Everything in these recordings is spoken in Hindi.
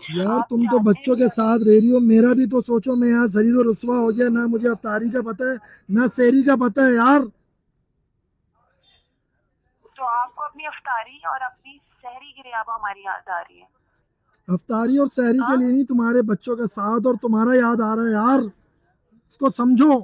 यार आप तुम तो चाहते हैं बच्चों कि के साथ रह रही हो, मेरा भी तो सोचो। मैं यहाँ शरीर और रुसवा हो गया, ना मुझे अफ्तारी का पता है ना सहरी का पता है यार। तो आपको अपनी अफ्तारी और अपनी सहरी के लिए आप हमारी याद आ रही है। अफ्तारी और सहरी के हाँ, लिए नहीं, तुम्हारे बच्चों के साथ और तुम्हारा याद आ रहा है यार। इसको समझो।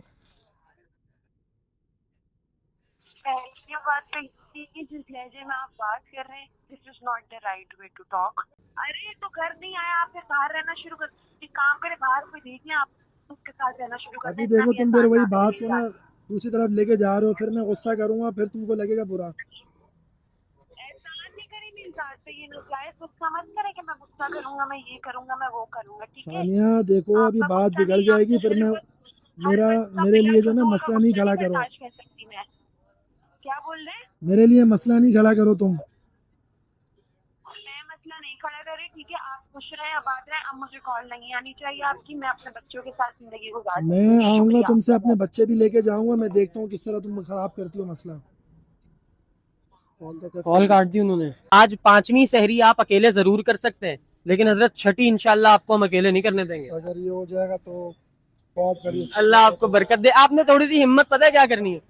पहली बात तो ये कि जिस लहजे में आप बात कर रहे हैं, this is not the right way to talk. अरे तो घर नहीं आया, आप फिर बाहर रहना शुरू कर, एक काम करें, बाहर कोई देखें, आप उसके साथ रहना शुरू कर दें, अभी इतना देखो भी तुम फिर एहसान वही ना करें बात मेरी को ना जान। दूसरी तरफ लेके जा रहे हो, फिर मैं गुस्सा करूंगा, फिर तुमको लगेगा बुरा। एहसान नहीं करें मेरी जान पे, ये नाजायज गुस्सा मत करें कि मैं गुस्सा करूंगा, मैं ये करूंगा, मैं वो करूंगा, ठीक है। सानिया देखो, अभी आपका बात गुस्सा बिगड़ नहीं, जाएगी आपको फिर मैं। बिल्कुल मेरा हर मेरे लिए जो ना फिजूल का मसला नहीं गुस्सा खड़ा नहीं करो। बर्दाश्त कर सकती मैं। क्या बोल रहे हैं? मेरे लिए मसला नहीं खड़ा करो तुम। मैं मसला नहीं खड़ा कर रही, ठीक है, आप खुश रहें, आबाद रहें, अब मुझे कॉल नहीं आनी चाहिए आपकी, मैं अपने बच्चों के साथ जिंदगी गुजार मैं सकती हूँ, आऊंगा शुक्रिया तुमसे, आपका अपने बहुत। बच्चे भी लेके जाऊंगा। मैं देखता हूँ किस तरह तुम खराब करती हो मसला। कॉल तो कट कर कॉल दी। काट दी उन्होंने। आज पांचवी सहरी आप अकेले जरूर कर सकते हैं, लेकिन हजरत छठी इंशाल्लाह आपको हम अकेले नहीं करने देंगे। अगर ये हो जाएगा तो बहुत बड़ी अच्छी अल्लाह बात है। आपको तो बरकत दे। आपने थोड़ी सी हिम्मत पता है क्या करनी है?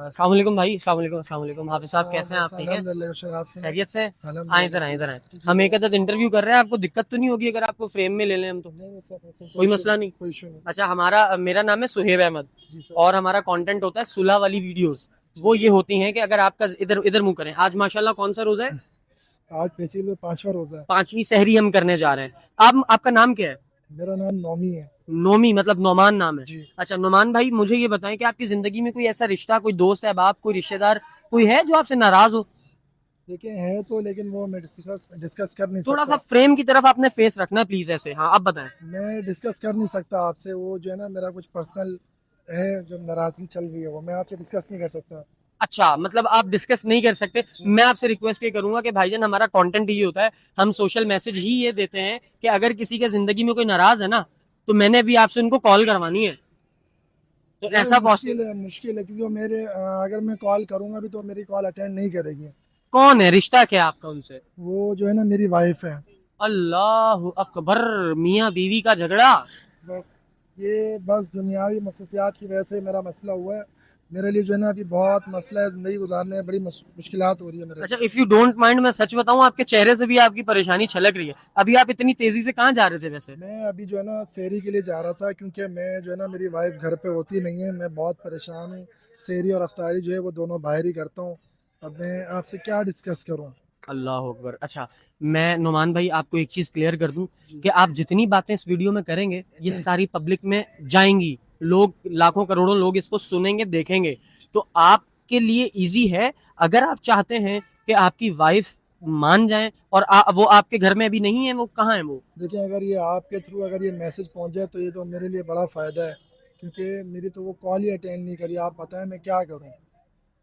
अस्सलाम वालेकुम भाई, अस्सलाम वालेकुम, अस्सलाम वालेकुम। हाफिज साहब कैसे हैं आप? ठीक है, अल्हम्दुलिल्लाह शुक्र आपसे। खैरियत से? आए इधर, आए अल्हम्दुलिल्लाह। इधर आए। जी हम एक बोलो। अदद इंटरव्यू कर रहे हैं, आपको दिक्कत तो नहीं होगी अगर आपको फ्रेम में ले लें हम तो? नहीं नहीं सर, ऐसा कोई कोई इशू मसला नहीं, नहीं। कोई इशू नहीं। अच्छा, हमारा मेरा नाम है सुहेब अहमद जी सर। और हमारा कंटेंट होता है सुलह वाली वीडियोस। जी वो ये होती हैं कि अगर आपका इधर इधर मुंह करें, आज माशाल्लाह कौन सा रोजा है? आज बेसिकली तो पांचवा रोजा है। पांचवी सहरी हम करने जा रहे हैं। आप आपका नाम क्या है? मेरा नाम नौमी है। नोमी मतलब नोमान नाम है। जी। अच्छा नोमान भाई, मुझे ये बताएं कि आपकी जिंदगी में कोई ऐसा रिश्ता, कोई दोस्त है, बाप, कोई रिश्तेदार, कोई है जो आपसे नाराज हो? देखिए है तो, लेकिन वो मैं डिस्कस डिस्कस कर नहीं थोड़ा सा सकता। फ्रेम की तरफ आपने फेस रखना है प्लीज ऐसे। हाँ आप बताएं। मैं डिस्कस कर नहीं सकता आपसे, वो जो है ना मेरा कुछ पर्सनल है, जो नाराजगी चल रही है वो मैं आपसे डिस्कस नहीं कर सकता। अच्छा मतलब आप डिस्कस नहीं कर सकते। जी। मैं आपसे रिक्वेस्ट ये करूंगा कि भाईजान, हमारा कंटेंट ये होता है, हम सोशल मैसेज ही ये देते हैं कि अगर किसी के जिंदगी में कोई नाराज है ना, तो मैंने भी आपसे उनको कॉल करवानी है, तो यार वो ऐसा पॉसिबल? मुश्किल है क्योंकि वो मेरे अगर मैं कॉल करूंगा भी तो मेरी कॉल अटेंड नहीं करेगी। कौन है, रिश्ता क्या है आपका उनसे? वो जो है ना मेरी वाइफ है। अल्लाह अकबर, मियाँ बीवी का झगड़ा? बस ये बस दुनियावी मसरूफियात की वजह से मेरा मसला हुआ है। मेरे लिए जो है ना अभी बहुत मसला है, ज़िंदगी गुजारने में बड़ी मुश्किलात हो रही है मेरे अच्छा लिए। इफ यू डोंट माइंड, मैं सच बताऊं, आपके चेहरे से भी आपकी परेशानी छलक रही है। अभी आप इतनी तेजी से कहाँ जा रहे थे वैसे? मैं अभी जो है ना सेरी के लिए जा रहा था, क्योंकि मैं जो है ना मेरी वाइफ घर पे होती नहीं है, मैं बहुत परेशान हूँ। सेरी और अफ्तारी जो है वो दोनों बाहर ही करता हूँ। अब मैं आपसे क्या डिस्कस करूँ। अल्लाह अकबर। अच्छा, मैं नुमान भाई आपको एक चीज क्लियर कर दूं जी। कि आप जितनी बातें इस वीडियो में करेंगे ये सारी पब्लिक में जाएंगी। लोग, लाखों करोड़ों लोग इसको सुनेंगे, देखेंगे। तो आपके लिए इजी है, अगर आप चाहते हैं कि आपकी वाइफ मान जाए और वो आपके घर में अभी नहीं है, वो कहाँ है वो? देखिए अगर ये आपके थ्रू अगर ये मैसेज पहुँच जाए तो ये तो मेरे लिए बड़ा फ़ायदा है, क्योंकि मेरी तो वो कॉल ही अटेंड नहीं करी। आप बताएं मैं क्या करूँ।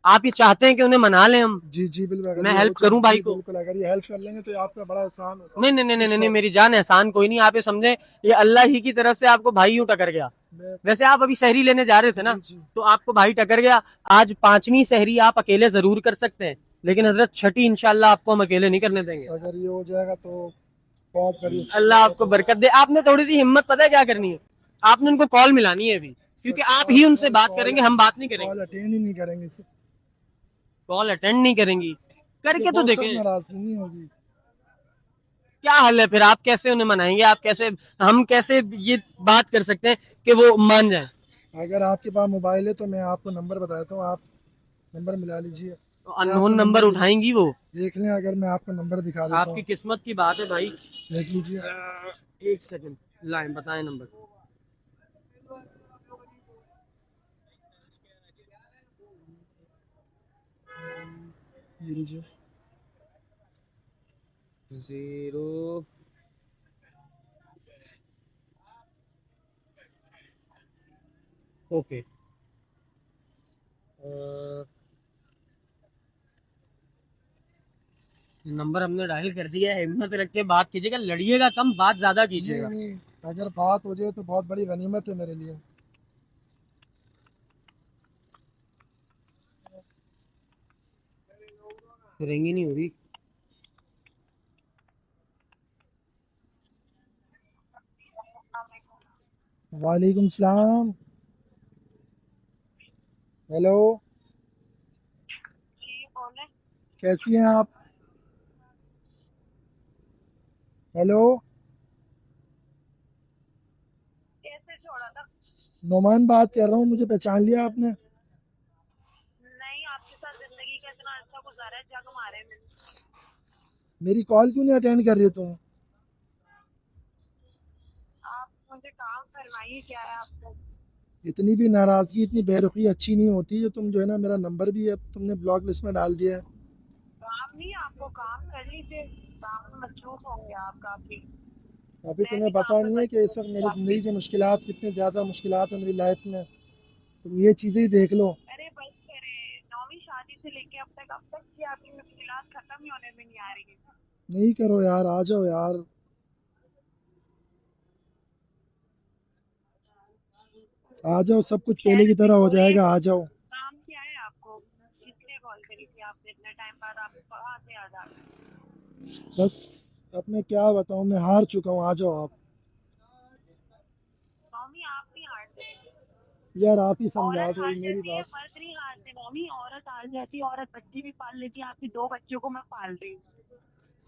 आप ये चाहते हैं कि उन्हें मना लें हम? जी जी बिल्कुल, अगर मैं ये हो हेल्प जाए, करूं भाई जी को? बिल्कुल, अगर ये हेल्प कर लेंगे तो ये आपका बड़ा आसान होगा। नहीं नहीं नहीं नहीं कुछ नहीं, वक्त मेरी जान, एहसान कोई नहीं, आप ये समझे ये अल्लाह ही की तरफ से आपको भाई यूं टकर गया। मैं। वैसे आप अभी सहरी लेने जा रहे थे ना, जी जी। तो आपको भाई टकर गया। आज पांचवी सहरी आप अकेले जरूर कर सकते हैं, लेकिन हजरत छठी इंशाल्लाह आपको हम अकेले नहीं करने देंगे। अगर ये हो जाएगा तो बहुत बड़ी अच्छी अल्लाह बात है। आपको तो बरकत दे। आपने थोड़ी सी हिम्मत पता है क्या करनी है? आपने उनको कॉल मिलानी है अभी, सर क्योंकि आप ही उनसे कॉल बात कॉल करेंगे, हम बात नहीं करेंगे। कॉल अटेंड ही नहीं करेंगे सर। कॉल अटेंड नहीं करेंगी? देखिए करके तो वो सब देखें। नाराजगी नहीं होगी। क्या हल है फिर? आप कैसे उन्हें मनाएंगे? आप कैसे, हम कैसे ये बात कर सकते हैं कि वो मान जाए? अगर आपके पास मोबाइल है तो मैं आपको नंबर बता देता हूँ, आप नंबर मिला लीजिए। तो मैं अननोन आपको नंबर नंबर उठाएंगी वो? देख लें, अगर मैं आपको नंबर दिखा देता आपकी हूँ। किस्मत की बात है भाई। देख लीजिए। एक सेकंड, लाइन बताएं नंबर। ये लीजिए। Zero, okay. नंबर हमने डायल कर दिया है। हिम्मत रख के बात कीजिएगा, लड़िएगा कम, बात ज्यादा नहीं कीजिएगा। नहीं, अगर बात हो जाए तो बहुत बड़ी गनीमत है मेरे लिए। रिंग ही नहीं हो रही। वालेकुम सलाम। हेलो। जी बोले। कैसी हैं आप? हेलो। कैसे छोड़ा था? नोमान बात कर रहा हूँ, मुझे पहचान लिया आपने? नहीं, आपके साथ जिंदगी का इतना अच्छा गुजारा है, जग मारे मैंने। मेरी कॉल क्यों नहीं अटेंड कर रही हो तुम? आप मुझे काम फरमाइए, क्या है आपको? इतनी भी नाराज़गी, इतनी बेरुखी अच्छी नहीं होती। जो तुम जो है ना, मेरा नंबर भी अब तुमने ब्लॉक लिस्ट में डाल दिया है। काम नहीं, आपको काम कर लीजिए। काम में मसरूफ होंगे आप काफी। अभी मैं तुम्हें भी काम पता पे नहीं है कि इस वक्त बच्चे मेरी आपके। ज़िंदगी की मुश्किलात कितनी ज़्यादा मुश्किलात है मेरी लाइफ में। तुम ये चीज़ें ही देख लो। अरे बस करे, नौवीं शादी से लेके अब तक की आपकी मुश्किलात खत्म ही होने में नहीं आ रही है। नहीं करो यार, आ जाओ यार। आ जाओ, सब कुछ पहले खैर की जी तरह हो बोलिए, जाएगा, आ जाओ। काम क्या है आपको? किसने कॉल करी थी आपने इतने टाइम बाद? आप कहाँ से याद आ गए? बस अब मैं क्या बताऊँ, मैं हार चुका हूँ, आ जाओ आप। मम्मी आप नहीं हारते। यार आप ही समझा औरत दो हार ये मेरी जाती है, बात। मर्द नहीं हारते मम्मी। औरत हार जाती है, औरत बच्चे भी पाल लेती है। आपके 2 बच्चों को मैं पाल रही हूँ।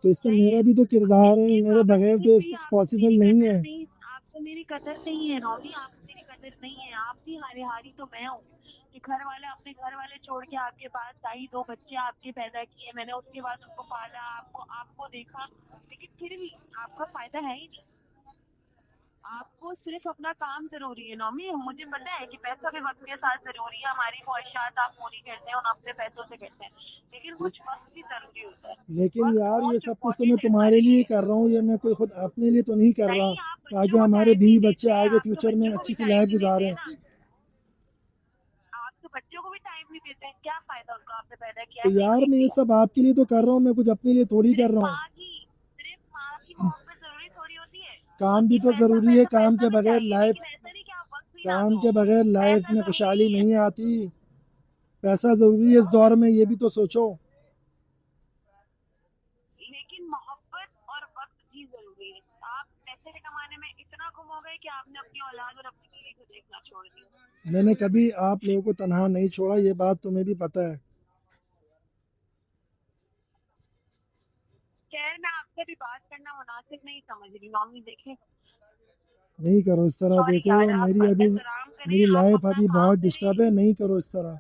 तो इसमें सही मेरा है। भी तो किरदार है, इसके मेरे बगैर बावजूद तो भी कुछ आपको पॉसिबल मेरी नहीं कदर है। नहीं। आपको मेरी कदर नहीं है नौमी, आपको मेरी कदर नहीं है। आपकी हारे हारी तो मैं हूँ कि घर वाले, अपने घर वाले छोड़ के आपके पास आई, 2 बच्चे आपके पैदा किए मैंने, उसके बाद उनको पाला, आपको आपको देखा, लेकिन फिर भी आपका फायदा है ही नहीं। आपको सिर्फ अपना काम जरूरी है नौमी। मुझे पता है कि पैसा भी वक्त के साथ जरूरी है, हमारी ख्वाहिशात आप पूरी करते हैं और अपने पैसों से करते हैं, लेकिन कुछ वक्त भी जरूरी होता है। लेकिन वक्त यार ये मोस्ट सब कुछ तो मैं इम्पोर्टेंट है तुम्हारे हमारे लिए ही लिए। कर रहा हूँ, ये मैं कोई खुद अपने लिए तो नहीं कर रहा। नहीं, आप ताकि बच्चों को हमारे टाइम नहीं बीवी बच्चे देते हैं। आगे आप तो फ्यूचर में बच्चों को भी अच्छी सी टाइम लाइफ नहीं देते गुजारें। हैं ना। आप तो बच्चों को भी टाइम नहीं देते हैं, क्या फायदा उनको आपने पैदा किया तो है? नहीं यार नहीं मैं ये किया। सब आपके लिए तो कर रहा हूँ, मैं कुछ अपने लिए थोड़ी कर रहा हूँ। सिर्फ माँ की मोहब्बत जरूरी थोड़ी होती है काम भी कि तो पैसा ज़रूरी है, पैसा पैसा भी चाहिए, लेकिन ऐसा नहीं कि आप वक्त भी ना काम दो। के बगैर लाइफ पैसा में जरूरी खुशहाली नहीं है, नहीं आती। पैसा ज़रूरी है इस दौर में, ये भी तो सोचो। लेकिन मोहब्बत और वक्त भी जरूरी है। आप पैसे कमाने में इतना गुम हो गए कि आपने अपनी औलाद और अपनी बीवी को देखना छोड़ दिया। मैंने कभी आप लोगों को तनहा नहीं छोड़ा, ये बात तुम्हें भी पता है। खैर, मैं आपसे भी बात करना मुनासिब नहीं समझ रही नौमी। देखे, नहीं करो इस तरह, सॉरी देखो यार, आप मेरी अभी एहतराम करें, मेरी आप लाइफ अपना अभी काम बहुत करें। डिस्टर्ब है, नहीं करो इस तरह।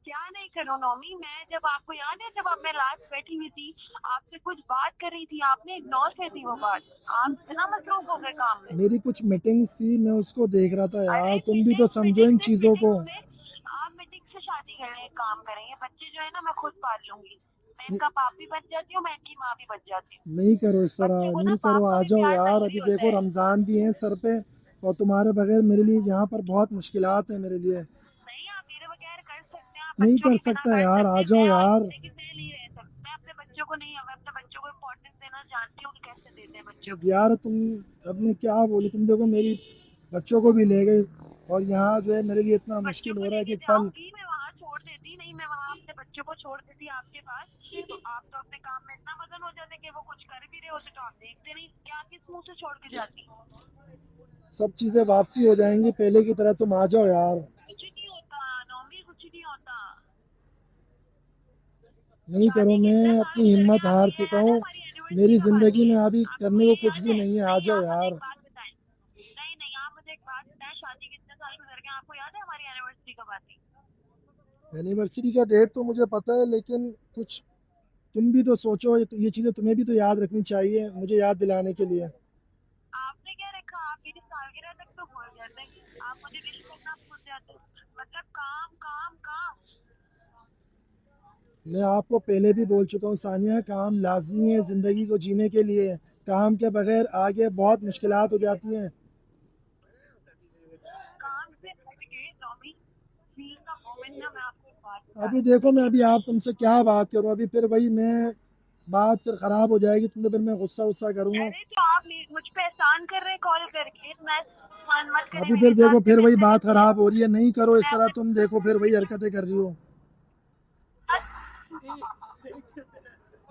क्या नहीं करो नौमी? मैं जब, आपको याद है जब आप मैं लास्ट बैठी हुई थी, आपसे कुछ बात कर रही थी, आपने इग्नोर कर दी वो बात। आप इतना मसरूफ हो गए काम में। मेरी कुछ मीटिंग्स थी, मैं उसको देख रहा था यार, अरे तुम भी तो मीटिंग समझो मीटिंग इन से चीज़ों मीटिंग को। से आप मीटिंग से शादी करें, एक काम करें, ये बच्चे जो है ना मैं खुद पाल लूंगी। मैं नहीं, इनका बाप भी बन जाती हूँ, मैं इनकी माँ भी बन जाती हूँ। नहीं करो इस तरह, बच्चे को ना नहीं करो, बाप का आ भी जाओ प्यार यार। जरूरी अभी होता देखो है। रमज़ान भी है सर पे, और तुम्हारे बगैर मेरे लिए यहाँ पर बहुत मुश्किलात है मेरे लिए। नहीं, आप मेरे बगैर कर सकते हैं, आप नहीं बच्चों कर के बिना सकता कर यार, सकते आ हैं। जाओ मैं और, यार। लेकिन मैं नहीं रह सकती। मैं अपने बच्चों को नहीं, मैं अपने बच्चों को इम्पोर्टेंस देना जानती हूँ कि कैसे देते हैं बच्चों को। यार तुम, अब मैं क्या बोलूँ, तुम देखो मेरी बच्चों को भी ले गई, और यहाँ जो है मेरे लिए इतना बच्चों मुश्किल को हो रहा है कि लेके एक पल। जाऊंगी मैं, वहां छोड़ देती नहीं, मैं वहां अपने बच्चों को छोड़ देती आपके पास। तो आप तो अपने काम में इतना मगन हो जाते कि वो कुछ कर भी रहे होते तो आप देखते नहीं, क्या किस मुंह से छोड़ के जाती? सब चीज़ें वापसी हो जाएंगी पहले की तरह, तुम आ जाओ यार। कुछ नहीं होता नौमी, कुछ नहीं होता। नहीं करो, शादी कितने मैं साल अपनी की करके हिम्मत आप, हार ये चुका याद है हूँ। हमारी एनिवर्सरी मेरी कब ज़िंदगी आती में है? अभी आपको करने को ये कुछ याद भी है? नहीं है, आ नहीं, जाओ आप मुझे एक यार। बात बताएं। नहीं नहीं, आप मुझे एक बात बताएं, शादी कितने साल की करके आपको याद है हमारी एनिवर्सरी कब आती है? एनिवर्सरी का डेट तो मुझे पता है, लेकिन कुछ तुम भी तो सोचो, ये चीज़ें तुम्हें भी तो याद रखनी चाहिए मुझे याद दिलाने के लिए। आपने क्या रखा? आप मेरी सालगिरह तक तो भूल जाते हैं। आप मुझे विश करना भूल जाते हो। मतलब काम काम काम। मैं आपको पहले भी बोल चुका हूँ सानिया, काम लाजमी है ज़िंदगी को जीने के लिए। काम के बगैर आगे बहुत मुश्किलात हो जाती हैं। काम से हट के नौमी, फील का मोमेंट ना, मैं आपको एक बात अभी बताती हूँ, देखो, ठीक मैं है? अभी आप तुमसे क्या बात करूँ, अभी फिर वही मैं बात फिर खराब हो जाएगी, तुमने फिर मैं गुस्सा करूंगा। अरे तो आप मुझ पे एहसान कर रहे हैं कॉल करके, मैं मान मत करें अभी मेरे फिर साथ, देखो, फिर फिर वही मैं बात कैसे खराब हो रही है, नहीं करो इस मैं तरह, अपने तुम देखो फिर वही हरकतें कर रही हो।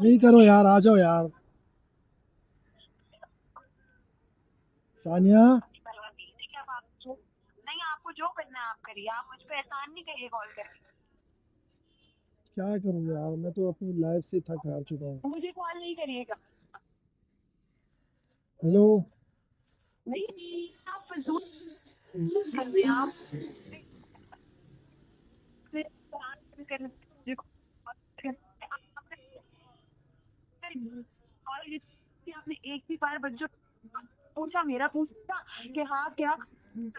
नहीं करो यार, आ जाओ यार। सानिया, अपनी परवाह नहीं है कि अब आप जो नहीं, आपको जो करना है आप करिए, आप मुझ पे एहसान नहीं करिए कॉल करके। क्या करूं यार, मैं तो अपनी लाइफ से थक हार चुका हूँ। मुझे कॉल नहीं करिएगा। हेलो। नहीं, आप फजूल कर रहे हैं आप, फिर बात भी कर रहे हैं, मुझे कॉल आपने एक भी बार बच्चों पूछा, मेरा पूछा कि हाँ क्या मैं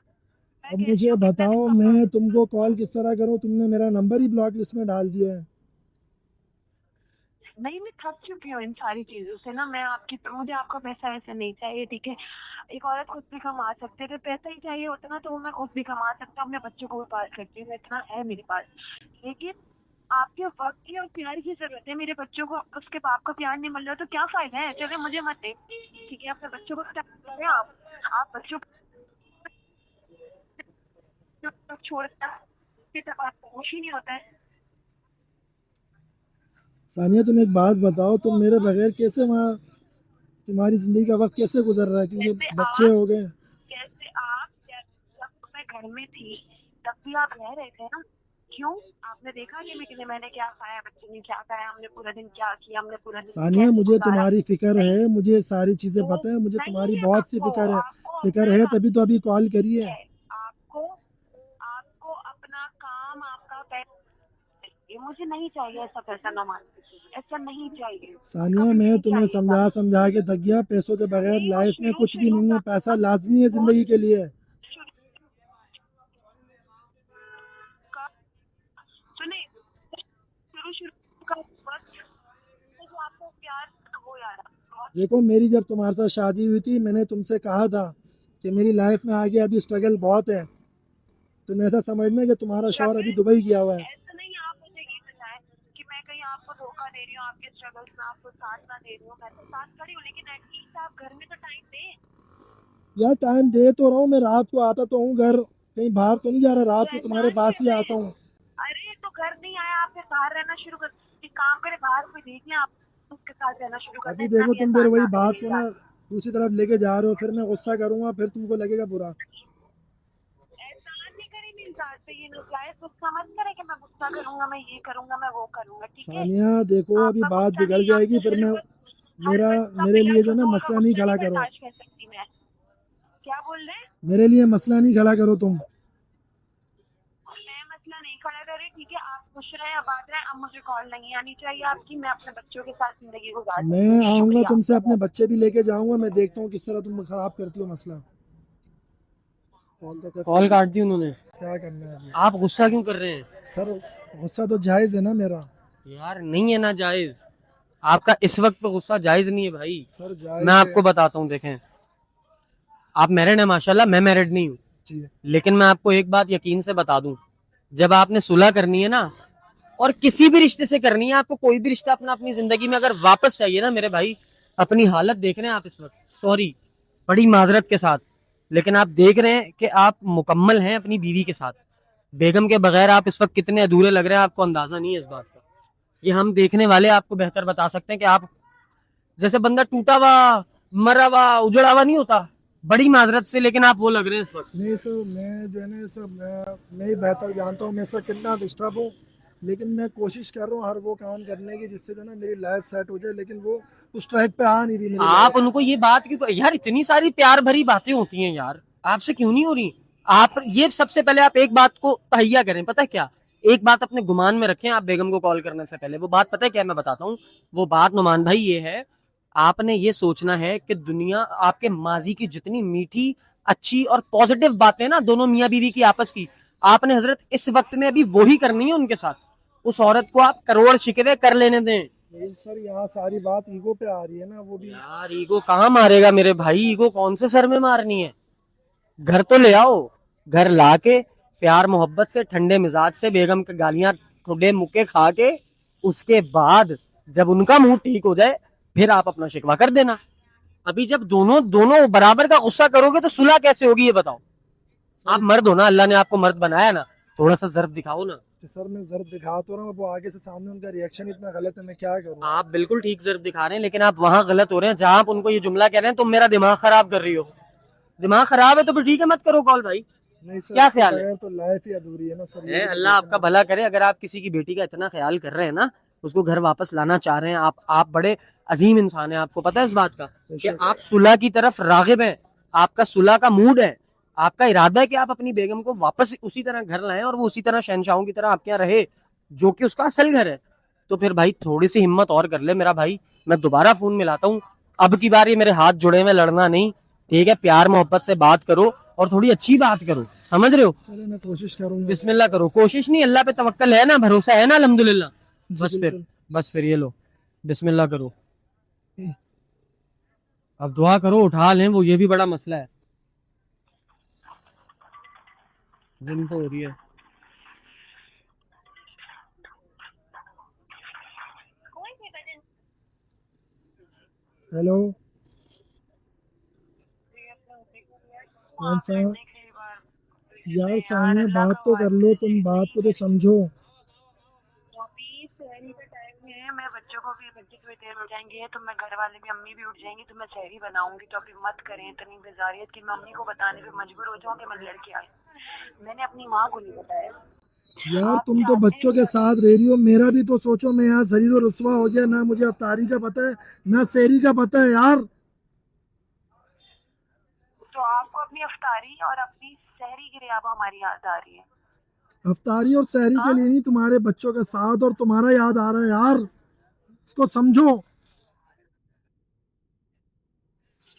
अब कैसी मुझे हूँ, कितना बताओ, मैं तुमको कॉल किस तरह करूं, तुमने मेरा नंबर ही ब्लॉक लिस्ट में डाल दिया है। नहीं, मैं थक चुकी हूँ इन सारी चीजों से ना। मैं आपकी, मुझे आपका पैसा ऐसे नहीं चाहिए, ठीक है। एक औरत खुद भी कमा सकते थे, पैसा ही चाहिए होता ना तो मैं खुद भी कमा सकता हूँ, अपने बच्चों को भी पाल सकती हूँ, इतना है मेरे पास। लेकिन आपके वक्त की और प्यार की जरूरत है, मेरे बच्चों को उसके बाप का प्यार नहीं मिल रहा तो क्या फायदा है। चले मुझे मत दे, ठीक है, अपने बच्चों को टाइम दे आप बच्चों को छोड़ता है तब आपको होश ही नहीं होता है। सानिया, तुम एक बात बताओ, तुम मेरे बगैर कैसे वहाँ, तुम्हारी जिंदगी का वक्त कैसे गुजर रहा है, क्योंकि कैसे बच्चे आप हो गए। कैसे आप जब मैं घर में थी तब भी आप रह रहे थे ना। क्यों? आपने देखा कि मैंने क्या खाया, बच्चे ने क्या खाया, हमने पूरा दिन क्या किया, हमने पूरा दिन सानिया, कैसे मुझे गुजारा। तुम्हारी फिक्र नहीं, है, मुझे सारी चीजें तो पता है, मुझे नहीं तुम्हारी है बहुत सी आपको फिक्र है। आपको फिक्र अपना है काम तभी तो अभी कॉल करी है। है। आपको आपको अपना काम आपका पैसा चाहिए, मुझे नहीं चाहिए ऐसा पैसा, ना मान, ऐसा नहीं चाहिए, सानिया, कभी भी मैं नहीं तुम्हें चाहिएगा। समझा समझा के थक गया, पैसों के बगैर नहीं, वो लाइफ में शुरू कुछ भी शुरू नहीं है, का पैसा लाजमी है वो जिंदगी के लिए। शुरू का सुने, शुरू शुरू का वक्त जो आपको प्यार हो यार बहुत। देखो, मेरी जब तुम्हारे साथ शादी हुई थी, मैंने तुमसे कहा था कि मेरी लाइफ में आगे अभी स्ट्रगल बहुत है। तुम ऐसा समझना कि तुम्हारा शौहर अभी स्ट्रगल दुबई गया हुआ है। ऐसा नहीं, आप मुझे ये बताएं कि मैं कहीं आपको धोखा दे रही हूँ, आपके स्ट्रगल्स में आपको साथ ना दे रही हूँ, मैं तो साथ खड़ी हूँ, लेकिन एटलीस्ट आप घर में तो टाइम दें। यार, टाइम दे तो रहा हूँ, मैं रात को आता तो हूँ घर, कहीं बाहर तो नहीं जा रहा, तो रात को तुम्हारे एहसान पास कर ही रहे आता हैं। हूँ। अरे तो घर नहीं आया आप फिर बाहर रहना शुरू कर, एक काम करें, बाहर कोई देख लें, आप उसके साथ रहना शुरू कर दें, अभी इतना देखो, भी तुम फिर एहसान वही ना करें बात मेरे को ना साथ। दूसरी तरफ लेके जा रहे हो, फिर मैं गुस्सा करूंगा, फिर तुमको लगेगा बुरा। एहसान नहीं करें मेरे साथ पे, ये नाजायज गुस्सा मत करें कि मैं गुस्सा करूंगा, मैं ये करूंगा, मैं वो करूंगा, ठीक है। सानिया, देखो, अभी आपका बात गुस्सा बिगड़ नहीं, जाएगी, आपको फिर मैं, सिर्फ हर मेरा, गुस्सा मेरे पिलर लिए जो को ना तोड़ मसला नहीं गुस्सा नहीं खड़ा करो। बर्दाश्त कर सकती मैं। क्या बोल रहे हैं? मेरे लिए मसला नहीं खड़ा करो तुम। मैं मसला नहीं खड़ा कर रही, ठीक है, आप खुश रहे, आबाद रहे, अब मुझे कॉल नहीं आनी चाहिए आपकी, मैं अपने बच्चों के साथ जिंदगी गुजार सकती मैं हूँ, आऊंगा शुक्रिया। तुमसे, अपने बच्चे भी लेके जाऊंगा, मैं देखता हूँ किस तरह तुम खराब करती हो मसला। कॉल तो कट कॉल कर दी। काट दी उन्होंने। क्या करना है अभी? आप गुस्सा क्यों कर रहे हैं? सर, गुस्सा तो जायज है ना मेरा। यार नहीं है ना जायज, आपका इस वक्त पे गुस्सा जायज नहीं है भाई। सर, मैं जायज है। आपको बताता हूँ, देखें, आप मैरिड हैं माशाल्लाह, मैं मैरिड नहीं हूँ, जी। लेकिन मैं आपको एक बात यकीन से बता दूं, जब आपने सुलह करनी है ना, और किसी भी रिश्ते से करनी है, आपको कोई भी रिश्ता अपना अपनी जिंदगी में अगर वापस चाहिए ना मेरे भाई, अपनी हालत देख रहे हैं आप इस वक्त, सॉरी, बड़ी माजरत के साथ, लेकिन आप देख रहे हैं कि आप मुकम्मल हैं अपनी बीवी के साथ, बेगम के बगैर आप इस वक्त कितने अधूरे लग रहे हैं, आपको अंदाजा नहीं है इस बात का। ये हम देखने वाले आपको बेहतर बता सकते हैं कि आप जैसे बंदा टूटा हुआ, मरा हुआ, उजड़ा हुआ नहीं होता, बड़ी माजरत से, लेकिन आप वो लग रहे हैं इस वक्त। नहीं सर, मैं जो है ना सर, मैं ही बेहतर जानता हूँ, मैं सर कितना डिस्टर्ब हूँ, लेकिन मैं कोशिश कर रहा हूँ हर वो काम करने की जिससे जो है ना मेरी लाइफ सेट हो जाए, लेकिन वो उस ट्रैक पे आ नहीं रही मेरी आप लाइफ। उनको ये बात क्यों, यार इतनी सारी प्यार भरी बातें होती हैं यार, आपसे क्यों नहीं हो रही? आप ये सबसे पहले आप एक बात को तहैया करें, पता है क्या, एक बात अपने गुमान में रखें, आप बेगम को कॉल करने से पहले, वो बात पता है क्या, मैं बताता हूँ। वो बात नुमान भाई ये है, आपने ये सोचना है कि दुनिया आपके माजी की जितनी मीठी, अच्छी और पॉजिटिव बातें ना दोनों मियाँ बीवी की आपस की, आपने हजरत इस वक्त में अभी वही करनी है उनके साथ। उस औरत को आप करोड़ शिकवे कर लेने दें। लेकिन सर, यहाँ सारी बात ईगो पे आ रही है ना, वो भी। यार ईगो कहाँ मारेगा मेरे भाई, ईगो कौन से सर में मारनी है? घर तो ले आओ, घर ला के प्यार मोहब्बत से ठंडे मिजाज से बेगम के गालियां ठुडे मुक्के खा के, उसके बाद जब उनका मूड ठीक हो जाए फिर आप अपना शिकवा कर देना। अभी जब दोनों दोनों बराबर का गुस्सा करोगे तो सुलह कैसे होगी ये बताओ। आप मर्द हो ना, अल्लाह ने आपको मर्द बनाया ना, थोड़ा सा ज़र्फ दिखाओ ना। तो सर मैं जर्द दिखा तो रहा हूँ, अब वो आगे से सामने उनका रिएक्शन इतना गलत है, मैं क्या करूँ। आप बिल्कुल ठीक ज़र्फ दिखा रहे हैं, लेकिन आप वहां गलत हो रहे हैं जहां आप उनको ये जुमला कह रहे हैं तुम मेरा दिमाग खराब कर रही हो। दिमाग खराब है तो फिर ठीक है, मत करो कॉल भाई। नहीं सर, क्या इसके ख्याल है? बगैर तो लाइफ ही अधूरी है ना सर, ये भी तो अल्लाह आपका देखना भला करे। अगर आप किसी की बेटी का इतना ख्याल कर रहे हैं ना, उसको घर वापस लाना चाह रहे हैं, आप बड़े अजीम इंसान हैं, आपको पता है इस बात का कि बेशक। आप सुलह की तरफ रागिब हैं, आपका सुलह का मूड है, आपका इरादा है कि आप अपनी बेगम को वापस उसी तरह घर लाएं और वो उसी तरह शहनशाहों की तरह आपके यहाँ रहे जो कि उसका असल घर है। तो फिर भाई थोड़ी सी हिम्मत और कर ले मेरा भाई, मैं दोबारा फोन मिलाता हूँ। अब की बार ये मेरे हाथ जुड़े हुए लड़ना नहीं, ठीक है? प्यार मोहब्बत से बात करो और थोड़ी अच्छी बात करो, समझ रहे हो? चलिए मैं कोशिश करूंगा। बिस्मिल्लाह करो, कोशिश नहीं, अल्लाह पे तवक्कल है ना, भरोसा है ना, अल्हम्दुलिल्लाह। जी बस फिर बिल्कुल। बस फिर ये लो, बिस्मिल्लाह करो। अब दुआ करो उठा लें, वो ये भी बड़ा मसला है। दिन तो हो रही है। कोई भी बदन हेलो। कौन माफ सा? करने के बार यार यार सानिया अल्लाह बात का तो कर लो, वास्ते तुम बात को तो मेरी समझो। अभी सहरी का टाइम है, मैं बच्चों को भी, बच्चे थोड़ी देर में उठ जाएंगे तो मैं घर वाले भी, अम्मी भी उठ जाएंगी तो मैं सहरी बनाऊंगी, तो अभी मत करें इतनी बेजारियत कि मैं अम्मी को बताने पे मजबूर हो जाऊं कि मैं लड़के आई। मैंने अपनी माँ को नहीं बताया। यार आप तुम तो चाहते बच्चों हैं के साथ रह रही हो, मेरा भी तो सोचो। मैं यहाँ जलील और रुसवा हो गया, ना मुझे अफ्तारी का पता है ना सेहरी का पता है यार। तो आपको अपनी अफ्तारी और अपनी सहरी के लिए आप हमारी याद आ रही है। अफ्तारी और सहरी के हाँ, लिए नहीं, तुम्हारे बच्चों के साथ और तुम्हारा याद आ रहा है यार, इसको समझो।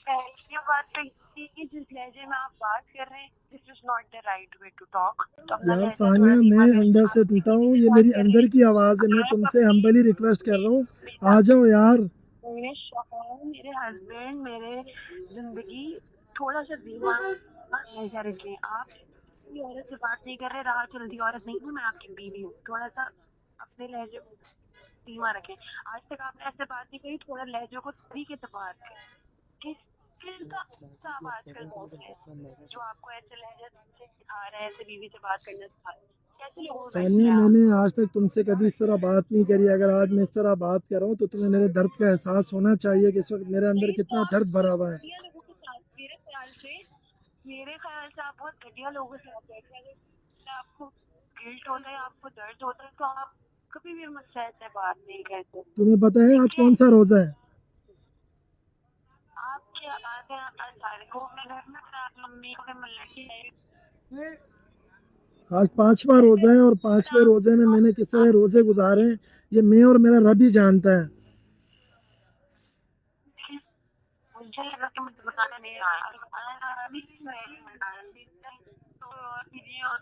ये बात तो ये जिस लहजे में आप बात कर रहे हैं, this is not the right way to talk. तो अपना यार लहजा थोड़ा सानिया धीमा मैं करें। अंदर से आप टूटा बीवी हूँ, से ये बात मेरी कर रही अंदर की आवाज है, मैं हैं, आप तुमसे अपनी हम्बली रिक्वेस्ट कर रहा हूँ, बेटा, आ जाओ यार। मेरे शौहर, मेरे हस्बैंड, मेरे जिंदगी, थोड़ा सा धीमा लहजा रखें। आप किसी औरत से बात नहीं कर रहे, राह चलती औरत नहीं हूँ मैं, आपकी बीवी हूँ। थोड़ा सा अपने लहजे को धीमा रखें। आज तक आपने ऐसे बात नहीं कही, थोड़ा लहजे को तरीके से बात करें। किसका आप आजकल बोलते हैं जो आपको ऐसे लहजे से सिखा रहे हैं, ऐसे बीवी से बात करना सिखा रहे हैं? कैसे लोगों को बैठते सानिया हैं आप? मैंने आज तक तुमसे कभी इस तरह बात नहीं करी, अगर आज मैं इस तरह बात कर रहा हूँ तो तुम्हें मेरे दर्द का एहसास होना चाहिए कि इस वक्त मेरे अंदर ये तो कितना आप दर्द भरा हुआ है। घटिया लोगों के साथ, मेरे ख्याल से आप बहुत घटिया लोगों के साथ बैठे हैं। अगर आपको गिल्ट होता है, आपको दर्द होता है, तो आप कभी भी मुझसे ऐसे बात नहीं करते। तुम्हें पता है आज ठीक है, कौन सा रोजा है? आप क्या आते हैं सारे घूमने घर में, आप मम्मी को मिलने के लिए। आज पांचवा रोजा है और पांचवे रोजे में मैंने किस तरह रोजे गुजारे हैं ये मैं और मेरा रब ही जानता है। मुझे लगा कि मुझे बताना नहीं आया, और बताना आ भी नहीं रहा है, बता रही थी, तो और चीजें और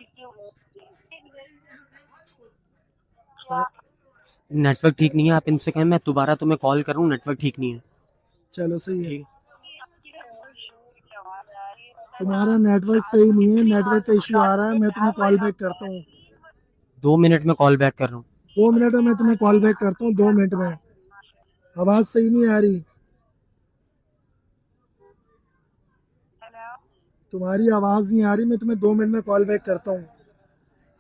नेटवर्क ठीक नहीं है, आप इनसे कहें मैं दोबारा तुम्हें कॉल करूँ, नेटवर्क ठीक नहीं है। चलो सही है। ठीक है, तुम्हारा नेटवर्क सही नहीं है, नेटवर्क का इशू आ रहा है, मैं तुम्हें कॉल बैक करता हूँ। 2 मिनट में कॉल बैक कर रहा हूँ। 2 मिनट में मैं तुम्हें कॉल बैक करता हूँ, 2 मिनट में। आवाज सही नहीं आ रही, तुम्हारी आवाज नहीं आ रही, मैं तुम्हें 2 मिनट में कॉल बैक करता हूँ।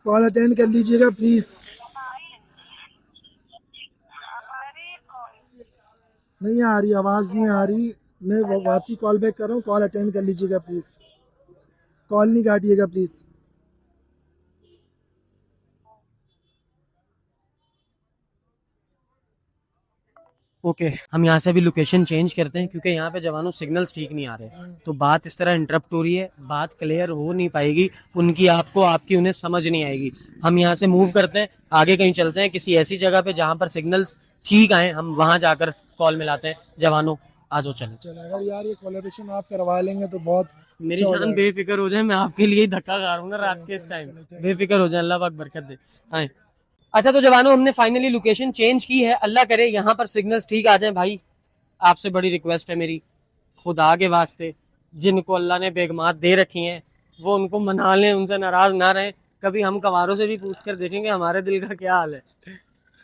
कॉल अटेंड कर लीजिएगा प्लीज। नहीं आ रही, आवाज नहीं आ रही, मैं वापसी कॉल बैक कर रहा हूँ, कॉल अटेंड कर लीजिएगा प्लीज, कॉल नहीं काटिएगा प्लीज। ओके, हम यहाँ से अभी लोकेशन चेंज करते हैं क्योंकि यहाँ पे जवानों सिग्नल्स ठीक नहीं आ रहे, तो बात इस तरह इंटरप्ट हो रही है, बात क्लियर हो नहीं पाएगी, उनकी आपको, आपकी उन्हें समझ नहीं आएगी। हम यहाँ से मूव करते हैं, आगे कहीं चलते हैं किसी ऐसी जगह पे जहाँ पर सिग्नल्स ठीक आए, हम वहाँ जाकर कॉल मिलाते हैं। जवानों आ जाओ, चलें। चलो अगर यार ये कोलैबोरेशन आप करवा लेंगे तो बहुत मेरी अच्छा हो जान जाएगा। बेफिक्र हो जाए, मैं आपके लिए ही धक्का खा रहा हूँ रात के इस टाइम। चलो बेफिक्र हो जाए, अल्लाह पाक बरकत दे। आए। अच्छा तो जवानों, हमने फाइनली लोकेशन चेंज की है, अल्लाह करे यहाँ पर सिग्नल्स ठीक आ जाए। भाई आपसे बड़ी रिक्वेस्ट है मेरी, खुदा के वास्ते, जिनको अल्लाह ने बेगमात दे रखी हैं वो उनको मना लें, उनसे नाराज ना रहें। कभी हम कवारों से भी पूछ कर देखेंगे हमारे दिल का क्या हाल है।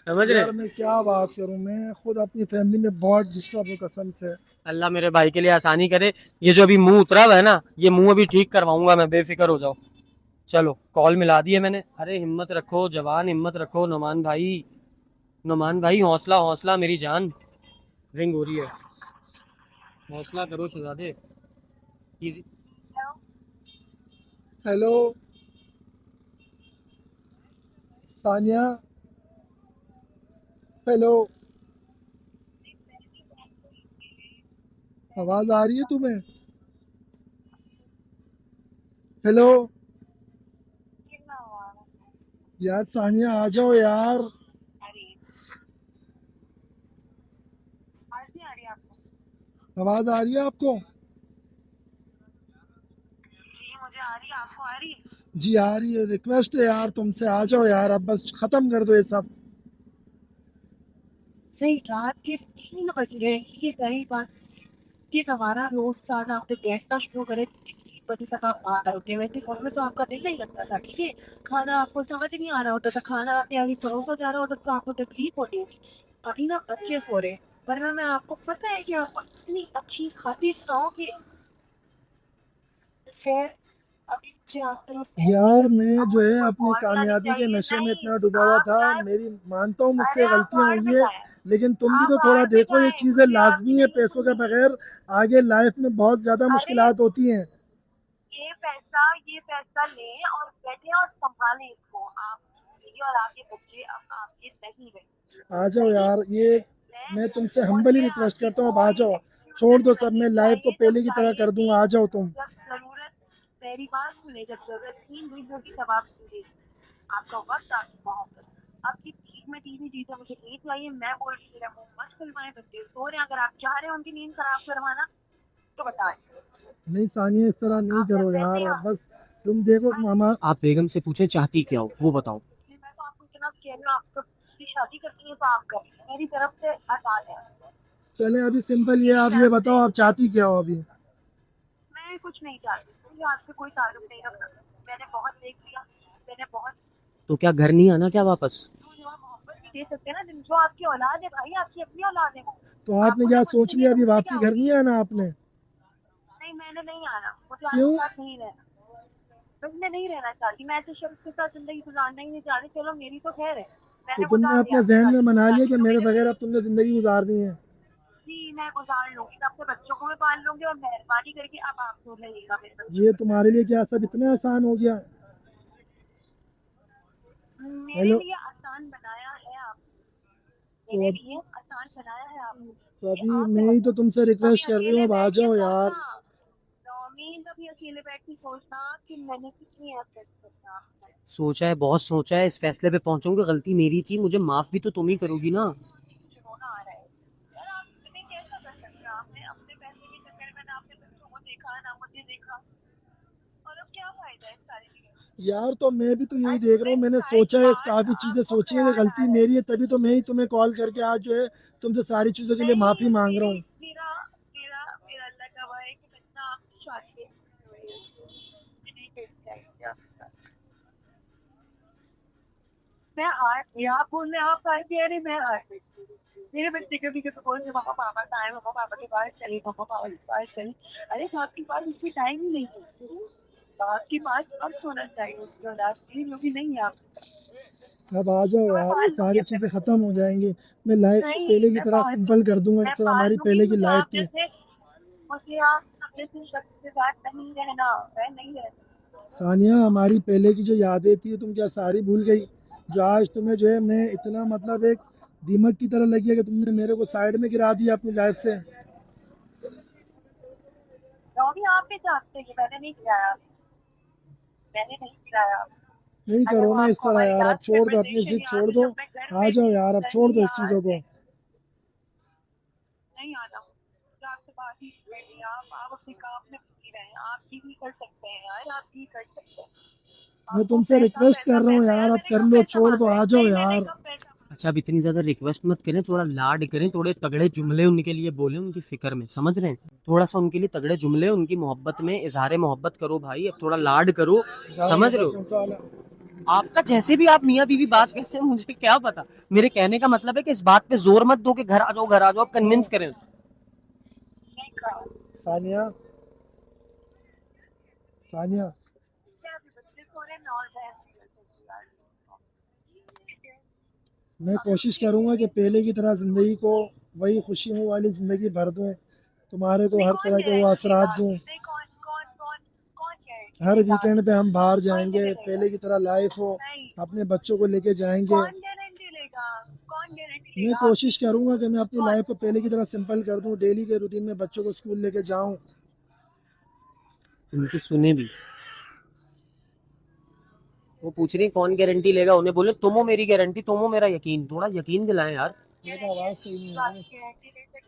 समझ रहे यार हैं? मैं क्या बात करूं, मैं खुद अपनी फैमिली में बहुत डिस्टर्ब हूँ कसम से। अल्लाह मेरे भाई के लिए आसानी करे। ये जो अभी मुंह उतरा हुआ है ना, ये मुंह अभी ठीक करवाऊंगा मैं, बेफिक्र हो जाओ। चलो कॉल मिला दी है मैंने। अरे हिम्मत रखो जवान, हिम्मत रखो नुमान भाई। नुमान भाई हौसला हौसला मेरी जान। रिंग हो रही है, हौसला करो शहजादे। इजी। हेलो सानिया, हेलो, आवाज आ रही है तुम्हें? हेलो कितना हुआ? यार सानिया आ जाओ यार। अरे आवाज नहीं आ रही आपको? आवाज आ रही है आपको? जी मुझे आ रही है, आपको आ रही है? जी आ रही है, रिक्वेस्ट है यार तुमसे, आ जाओ यार, अब बस खत्म कर दो ये सब। सही रात के 3 बज गए, ये सही बात कि हमारा रोज सारा आपने बैठना शुरू करे 3 बजे तक आप बाहर होते वैसे घर में तो आपका दिल नहीं लगता था, ठीक है। खाना आपको समझ नहीं आ रहा होता था, खाना आपने अभी परोसा हो जा रहा होता तो आपको तकलीफ होती थी। अभी ना बच्चे सो रहे, वरना मैं आपको पता है कि आपको इतनी अच्छी खाती खाओ कि फिर अभी बच्चे आपके पास यार मैं अब जो मुझे है कोई अपनी कॉल मिलानी कामयाबी के चाहिए नशे में नहीं। इतना डूबा हुआ आप था, गायब, मेरी मानता हूँ अरे मुझसे आप गलतियां बाहर हुई में है, गायब, लेकिन तुम भी आप तो थोड़ा बाहर में देखो, ये गायब, चीजें मुझे आपकी लाजमी है, नहीं पैसों के सुननी। बगैर आगे लाइफ में बहुत ज्यादा अरे मुश्किलात होती हैं। ये पैसा लें और बैठे और संभालें इसको आप। मेरी और आपके बच्चे अब आपके नहीं रहे। आ जाओ नहीं, यार, ये मैं मैं तुमसे हम्बली मुझे रिक्वेस्ट आपकी करता हूँ, अब आ कोई जाओ। छोड़ दो जरूरत सब, नहीं मैं लाइफ को चाहिए। जब पहले की तरह चाहिए कर थी, दूंगा, आ जाओ तुम। जब जरूरत, मेरी बात सुने, जब जरूरत थी हुई होगी तब आप सुने। आपका वक्त, आपकी मोहब्बत, आपकी भीख में तीन ही चीजें मुझे नींद चाहिए। मैं बोल रही हूँ वो मत फिल्माएं, बच्चे सो रहे हैं, अगर आप चाह रहे हैं उनकी नींद खराब करवाना तो बताएं। नहीं सानिया, इस तरह नहीं आप जब करो वैसे यार, ही अब बस तुम देखो मामा। आप बेगम से पूछे चाहती क्या हो वो बताओ। मैं तो आपको इतना कह रही हूँ, आप कब शादी करती है तो आप कर, मेरी तरफ से आसान है। चले अभी सिंपल ये, मेरी आप ये तरफ से बताओ आप चाहती क्या हो अभी? मैं कुछ नहीं चाहती, मुझे आपसे कोई ताल्लुक नहीं रखना। मैंने बहुत देख लिया, मैंने बहुत। तो क्या घर नहीं आना क्या वापस? तो जो आप मोहब्बत भी दे सकते हैं ना, जो आपकी औलाद है भाई, आपकी अपनी औलाद है वो। तो आपने आपको क्या जब सोच मुझसे ये लिया, तो अभी मुझसे क्या वापसी घर होगी? नहीं आना आपने? नहीं मैंने नहीं आना, मुझे आपके क्यों? साथ नहीं रहना। बस मैं नहीं रहना चाहती, मैं ऐसे शख्स के साथ जिंदगी गुजारना ही नहीं चाहती। चलो मेरी तो खैर है, तो मैंने तुमने गुजार लिया अपने आपके जहन साथ में जिंदगी बना लिया गुजारनी कि जो भी मेरे करनी बगैर है। अब तुमने जिंदगी गुजारनी है? जी मैं गुजार लूंगी, मैं अपने बच्चों को भी पाल लूंगी और मेहरबानी करके अब आप दूर रहिएगा मेरे बच्चों ये से। तुम्हारे लिए क्या सब इतना आसान हो गया? मेरे हेलो। लिए आसान बनाया है आप, तो मेरे अब लिए आसान बनाया है आपने तो कि अभी आप मैं रह ही तो सकते। तुमसे कभी रिक्वेस्ट कर रही हूँ, अकेले अब आ बैठ के जाओ यार। सोचना, नौमीन कभी अकेले बैठ के सोचना कि मैंने कितनी एफर्ट करना। सोचा है, बहुत सोचा है, इस फैसले पे पहुंचूंगी गलती मेरी थी, मुझे माफ भी तो तुम ही करोगी ना। मुझे रोना आ रहा है यार, आपने कैसा कर सकते हो? आपने अपने पैसे के चक्कर में ना अपने बच्चों को देखा ना मुझे देखा, और अब क्या फायदा है इस सारी चीजों का? यार तो मैं भी तो यही आई देख रहा हूँ, स्वेट मैंने सारी सोचा है, बात काफी चीजें आपको सोची है कि ख्याल आ गलती रहा है। मेरी है, तभी तो मैं ही तुम्हें कॉल करके आज जो है तुमसे सारी चीजों के लिए नहीं माफी मांग रहा मेरी हूँ। मेरा मेरा मेरा अल्लाह का है कि मैं ना आपकी शादी नहीं करती आई आपके साथ। मैं आज यहाँ बोलने आप आए थे, अरे मैं आ गई। मेरे बच्चे कभी कभी बोलते पापा पापा का है, पापा पापा के पास चले, पापा पापा के पास चले। अरे तो आपके पास उसकी टाइम ही नहीं है, तो आपके पास कब सोना चाहिए उसकी औलाद की, जो भी नहीं है आप। अब आ जाओ तो मैं यार, ये पाल लूंगी सारी अपने चीजें बच्चों खत्म को। हो जाएंगी। मैं लाइफ को नहीं पहले की मैं तरह पाल सिंपल कर लूंगी, दूंगा, मैं जिस तरह पाल हमारी लूंगी। पहले की मुझे लाइफ आप थी। जैसे, मुझे आप जैसे शख्स के साथ नहीं रहना, मैं नहीं रहना। सानिया, हमारी पहले की जो यादें थी तुम क्या सारी भूल गई? जो आज तुम्हें जो है मैं इतना मतलब एक दीमक की तरह लगी है कि तुमने मेरे को साइड में गिरा दिया अपनी लाइफ से। जो भी आप भी जानते हैं कि मैंने नहीं गिराया, मैंने नहीं गिराया। नहीं अगर करो वो ना इस आपको तरह हमारी यार, अब लास्ट छोड़ दो, अपनी कन्वर्सेशन जिद याद छोड़ है दो। जब मैं घर आ पे जाओ थी, यार, अब छोड़ सही दो इस याद चीज़ों को। है। नहीं आना, मुझे आपसे बात ही नहीं करनी। आप अपने काम में बिजी रहें, आप भी कर सकते हैं यार, आप भी कर सकते हैं। मैं आपको तुमसे पैसा रिक्वेस्ट पैसा कर रहा हूँ पैसा, यार, यार अब मैंने कर कब लो, पैसा छोड़ दो, मांगा है? आ जाओ नहीं मैंने यार। कब पैसा मांगा? अच्छा अब इतनी ज्यादा रिक्वेस्ट मत करें, थोड़ा लाड करें, थोड़े तगड़े जुमले उनके लिए बोले, उनकी फिक्र में, समझ रहे हैं? थोड़ा सा उनके लिए तगड़े जुमले, उनकी मोहब्बत में इजहार मोहब्बत करो भाई, अब थोड़ा लाड करो। यार समझ रहे मोहब्बत हो? कौन सा वाला? आपका जैसे भी आप मियाँ बीवी बात करते हैं मुझे क्या पता। मेरे कहने का मतलब है कि इस बात पे जोर मत दो कि घर आ जाओ घर आ जाओ, आप कन्विंस करें। नहीं कहा सानिया, सानिया, क्या अभी बच्चे सो रहे हैं, मैं और बहन नहीं कर सकती यार। ठीक है। मैं कोशिश करूंगा कि पहले की तरह ज़िंदगी को वही खुशियों वाली ज़िंदगी भर दूं, तुम्हारे को नहीं हर कौन तरह के वो गारंटी असरात देगा, दूं। नहीं कौन कौन कौन कौन गारंटी हर देगा, वीकेंड पे हम बाहर कौन जाएंगे, देगा, पहले की तरह लाइफ हो, नहीं अपने बच्चों को लेके जाएंगे। कौन गारंटी लेगा, कौन गारंटी मैं लेगा, कोशिश करूंगा कि मैं अपनी कौन। लाइफ को पहले की तरह सिंपल कर दूं, डेली के रूटीन में बच्चों को स्कूल लेके जाऊं। उनकी सुने भी। वो पूछ रही कौन गारंटी लेगा, उन्हें बोले तुम हो मेरी गारंटी, तुम हो मेरा यकीन, थोड़ा यकीन दिलाएं यार। ये तो आवाज़ सही नहीं आप है। गारंटी दे सकते,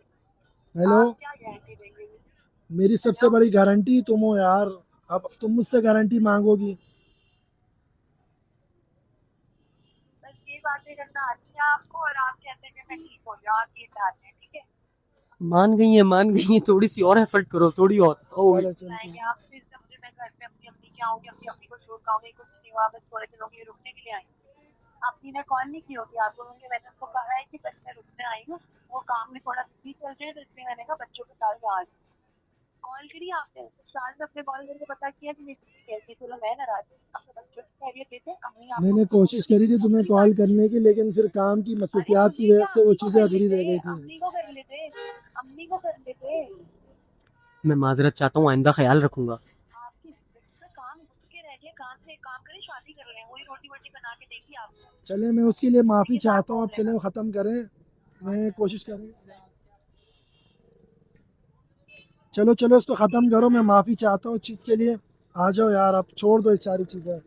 हेलो, आप क्या गारंटी देंगे मुझे? मेरी सबसे हेलो, बड़ी गारंटी तुम हो यार। अब तुम मुझसे गारंटी मांगोगी? बस ये बातें करना आती है आपको, और आप कहते हैं कि मैं ठीक हो जाऊँ, आप ये चाहते हैं, ठीक है। मान गई है, थोड़ी सी और एफर्ट करो, थोड़ी और होगी। चलो चलते आएंगे हैं। आप फिर से, मुझे मैं घर पे अपनी अम्मी के आऊंगी, अपनी अम्मी को छोड़ के आऊंगी, कुछ नहीं हुआ, बस थोड़े दिनों के लिए रुकने के लिए आई हूँ। आपने ने कॉल नहीं की होगी, आप बोलोगे मैंने उसको कहा है कि बस मैं रुकने आई हूँ, वो काम में थोड़ा बिजी चल रहे हैं, तो इसलिए मैंने कहा बच्चों के साथ आज कॉल करी आपने, तो साल में अपने कॉल करके पता किया कि मेरी स्थिति कैसी है, चलो मैं नाराज हूँ, अपने बच्चों की खैरियत देते हैं, अम्मी आपको मैंने कोशिश करी थी तुम्हें दूसरी बात। कॉल करने की, लेकिन फिर काम की अरे मसरूफियात तो की ठीक वजह है, से वो अम्मी को चीज़ें कर अधूरी लेते, रह गई थी। अम्मी को कर लेते, अम्मी को कर लेते। मैं माजरत चाहता हूँ, आइंदा ख्याल रखूंगा। आपकी जिंदगी में काम घुस के रह गए, काम से एक काम करें, शादी कर रहे हैं, वही रोटी वोटी बना के देखिए आपको, चले, मैं उसके लिए उसी माफ़ी के साथ चाहता हूँ। हो अब चले लेना। वो ख़त्म करें, मैं कोशिश करूँगा। चलो चलो, इसको ख़त्म करो, मैं माफ़ी चाहता हूँ इस चीज़ के लिए। आ जाओ यार, अब छोड़ दो ये सारी चीज़ें। नहीं